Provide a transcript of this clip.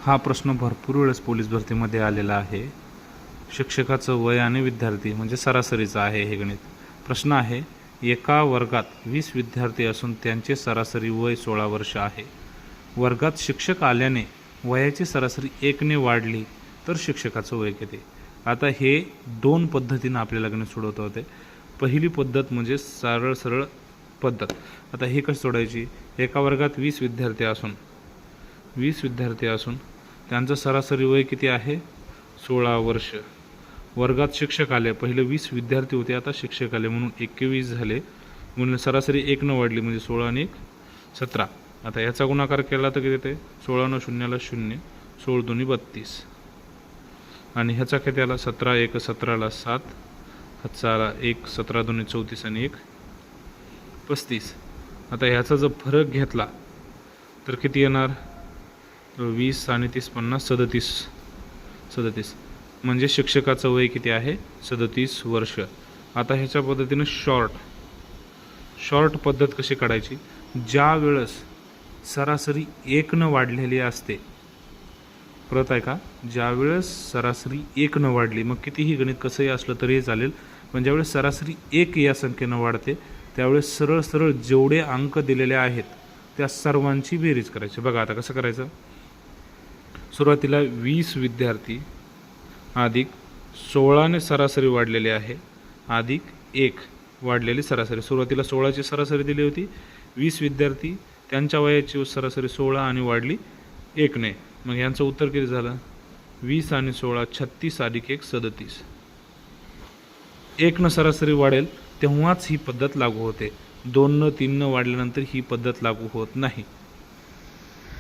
हा प्रश्न भरपूर वेळेस पोलीस भरतीमध्ये आलेला आहे. शिक्षकाचं वय आणि विद्यार्थी म्हणजे सरासरीचं आहे हे गणित. प्रश्न आहे, एका वर्गात 20 विद्यार्थी असून त्यांचे सरासरी वय 16 वर्ष आहे. वर्गात शिक्षक आल्याने वयाची सरासरी 1 ने वाढली तर शिक्षकाचं वय किती? आता हे दोन पद्धतीनं आपल्याला गणित सोडवता होते. पहिली पद्धत म्हणजे सरळ पद्धत. आता हे कशी सोडायची? एका वर्गात 20 विद्यार्थी असून त्यांचं सरासरी वय किती आहे? 16 वर्ष. वर्गात शिक्षक आले, पहिले 20 विद्यार्थी होते, आता शिक्षक आले म्हणून 21 झाले, म्हणून सरासरी 1 न वाढली म्हणजे 16 आणि 1 17. आता याचा गुणाकार केला तर किती येते? 16 न 0 ला 0, 16 दोन्ही 32 आणि ह्याचा किती आला? 17 1 17 ला 7, हातचा आला 1, 17 दोन्ही 34 आणि 1 35. आता ह्याचा जर फरक घेतला तर किती येणार? 20 आणि 30 50 37 म्हणजे शिक्षकाचं वय किती आहे? 37 वर्ष. आता ह्याच्या पद्धतीनं शॉर्ट पद्धत कशी काढायची? ज्या वेळेस सरासरी 1 न वाढलेली असते, परत आहे का? ज्या वेळेस सरासरी 1 न वाढली, मग कितीही गणित कसंही असलं तरीही चालेल, पण ज्यावेळेस सरासरी 1 या संख्येनं वाढते त्यावेळेस सरळ जेवढे अंक दिलेले आहेत त्या सर्वांची बेरीज करायची. बघा आता कसं करायचं? सुरुवातीला 20 विद्यार्थी अधिक 16 ने सरासरी वाढलेली आहे अधिक 1 वाढलेली सरासरी. सुरुवातीला 16ची सरासरी दिली होती, 20 विद्यार्थी त्यांच्या वयाची सरासरी 16 आणि वाढली 1 ने. मग यांचं उत्तर किती झालं? 20 आणि 16 36 अधिक 1 37. 1 न सरासरी वाढेल तेव्हाच ही पद्धत लागू होते. 2 न 3 न वाढल्यानंतर ही पद्धत लागू होत नाही.